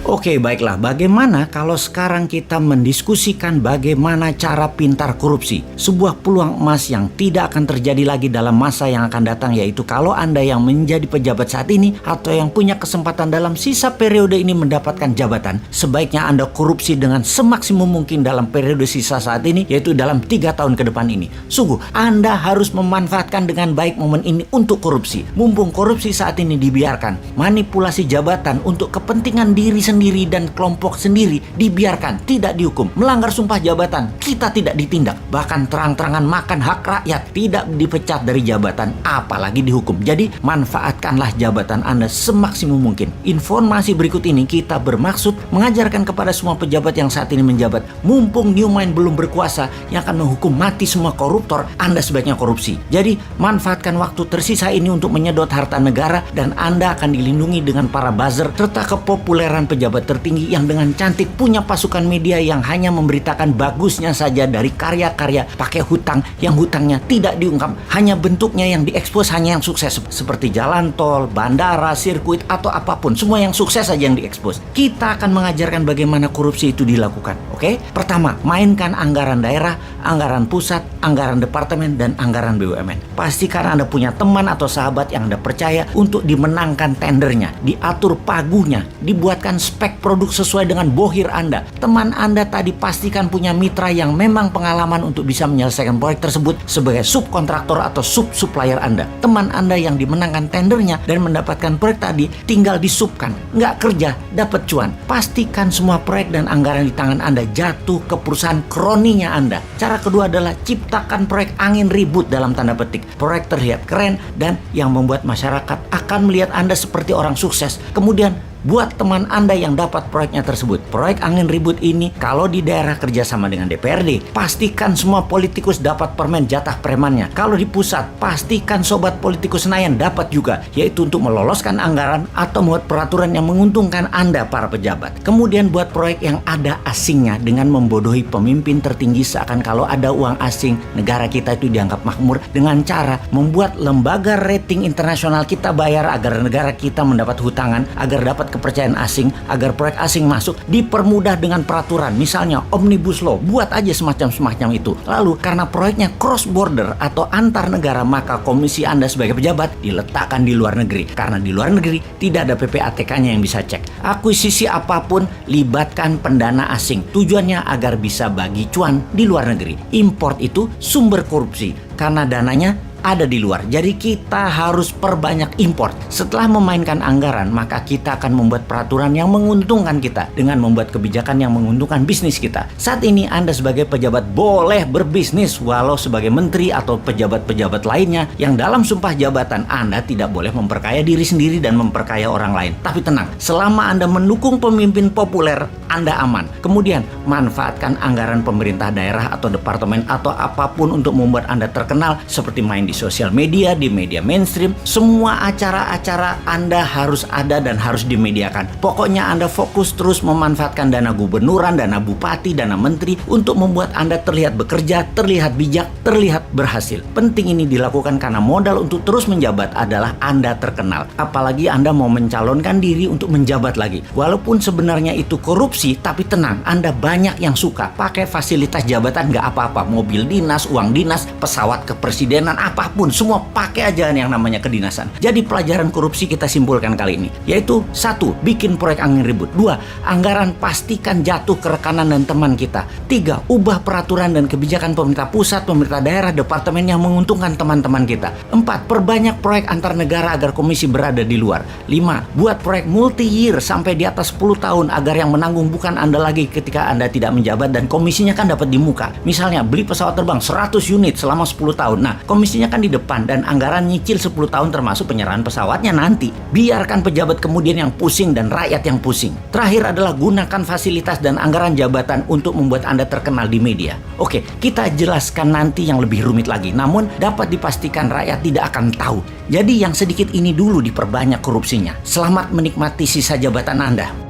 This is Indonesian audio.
Oke, baiklah. Bagaimana kalau sekarang kita mendiskusikan bagaimana cara pintar korupsi? Sebuah peluang emas yang tidak akan terjadi lagi dalam masa yang akan datang, yaitu kalau Anda yang menjadi pejabat saat ini atau yang punya kesempatan dalam sisa periode ini mendapatkan jabatan, sebaiknya Anda korupsi dengan semaksimum mungkin dalam periode sisa saat ini, yaitu dalam 3 tahun ke depan ini. Sungguh, Anda harus memanfaatkan dengan baik momen ini untuk korupsi. Mumpung korupsi saat ini dibiarkan, manipulasi jabatan untuk kepentingan diri sendiri dan kelompok sendiri dibiarkan, tidak dihukum. Melanggar sumpah jabatan, kita tidak ditindak. Bahkan terang-terangan makan hak rakyat, tidak dipecat dari jabatan, apalagi dihukum. Jadi manfaatkanlah jabatan Anda semaksimum mungkin. Informasi berikut ini kita bermaksud mengajarkan kepada semua pejabat yang saat ini menjabat, mumpung New Mind belum berkuasa yang akan menghukum mati semua koruptor, Anda sebaiknya korupsi. Jadi manfaatkan waktu tersisa ini untuk menyedot harta negara, dan Anda akan dilindungi dengan para buzzer serta kepopuleran pejabat tertinggi yang dengan cantik punya pasukan media yang hanya memberitakan bagusnya saja dari karya-karya pakai hutang yang hutangnya tidak diungkap, hanya bentuknya yang diekspos, hanya yang sukses seperti jalan tol, bandara, sirkuit atau apapun, semua yang sukses saja yang diekspos. Kita akan mengajarkan bagaimana korupsi itu dilakukan. Oke? Pertama, mainkan anggaran daerah, anggaran pusat, anggaran departemen, dan anggaran BUMN. Pastikan Anda punya teman atau sahabat yang Anda percaya untuk dimenangkan tendernya, diatur pagunya, dibuatkan spek produk sesuai dengan bohir Anda. Teman Anda tadi pastikan punya mitra yang memang pengalaman untuk bisa menyelesaikan proyek tersebut sebagai subkontraktor atau sub-supplier Anda. Teman Anda yang dimenangkan tendernya dan mendapatkan proyek tadi tinggal disubkan, nggak kerja, dapat cuan. Pastikan semua proyek dan anggaran di tangan Anda jatuh ke perusahaan kroninya Anda. Cara kedua adalah ciptakan proyek angin ribut dalam tanda petik. Proyek terlihat keren dan yang membuat masyarakat akan melihat Anda seperti orang sukses. Kemudian buat teman Anda yang dapat proyeknya tersebut. Proyek angin ribut ini kalau di daerah kerjasama dengan DPRD, pastikan semua politikus dapat permen jatah premannya. Kalau di pusat, pastikan sobat politikus Senayan dapat juga, yaitu untuk meloloskan anggaran atau membuat peraturan yang menguntungkan Anda para pejabat. Kemudian buat proyek yang ada asingnya dengan membodohi pemimpin tertinggi, seakan kalau ada uang asing, negara kita itu dianggap makmur, dengan cara membuat lembaga rating internasional kita bayar agar negara kita mendapat hutangan, agar dapat kepercayaan asing, agar proyek asing masuk, dipermudah dengan peraturan, misalnya Omnibus Law. Buat aja semacam itu. Lalu karena proyeknya cross border atau antar negara, maka komisi Anda sebagai pejabat diletakkan di luar negeri. Karena di luar negeri tidak ada PPATK-nya yang bisa cek. Akuisisi apapun libatkan pendana asing. Tujuannya agar bisa bagi cuan di luar negeri. Import itu sumber korupsi karena dananya ada di luar. Jadi kita harus perbanyak import. Setelah memainkan anggaran, maka kita akan membuat peraturan yang menguntungkan kita dengan membuat kebijakan yang menguntungkan bisnis kita. Saat ini Anda sebagai pejabat boleh berbisnis, walau sebagai menteri atau pejabat-pejabat lainnya yang dalam sumpah jabatan Anda tidak boleh memperkaya diri sendiri dan memperkaya orang lain. Tapi tenang, selama Anda mendukung pemimpin populer, Anda aman. Kemudian manfaatkan anggaran pemerintah daerah atau departemen atau apapun untuk membuat Anda terkenal, seperti main di sosial media, di media mainstream. Semua acara-acara Anda harus ada dan harus dimediakan. Pokoknya Anda fokus terus memanfaatkan dana gubernuran, dana bupati, dana menteri untuk membuat Anda terlihat bekerja, terlihat bijak, terlihat berhasil. Penting ini dilakukan karena modal untuk terus menjabat adalah Anda terkenal. Apalagi Anda mau mencalonkan diri untuk menjabat lagi. Walaupun sebenarnya itu korupsi, tapi tenang, Anda banyak yang suka pakai fasilitas jabatan, nggak apa-apa. Mobil dinas, uang dinas, pesawat kepresidenan, apapun, semua pakai aja yang namanya kedinasan. Jadi pelajaran korupsi kita simpulkan kali ini, yaitu 1. Bikin proyek angin ribut. 2. Anggaran pastikan jatuh ke rekanan dan teman kita. 3. Ubah peraturan dan kebijakan pemerintah pusat, pemerintah daerah, departemen yang menguntungkan teman-teman kita. 4. Perbanyak proyek antar negara agar komisi berada di luar. 5. Buat proyek multi-year sampai di atas 10 tahun agar yang menanggung bukan Anda lagi ketika Anda tidak menjabat, dan komisinya kan dapat di muka. Misalnya beli pesawat terbang 100 unit selama 10 tahun. Nah, komisinya kan di depan dan anggaran nyicil 10 tahun termasuk penyerahan pesawatnya nanti. Biarkan pejabat kemudian yang pusing dan rakyat yang pusing. Terakhir adalah gunakan fasilitas dan anggaran jabatan untuk membuat Anda terkenal di media. Oke, kita jelaskan nanti yang lebih rumit lagi, namun dapat dipastikan rakyat tidak akan tahu. Jadi yang sedikit ini dulu diperbanyak korupsinya. Selamat menikmati sisa jabatan Anda.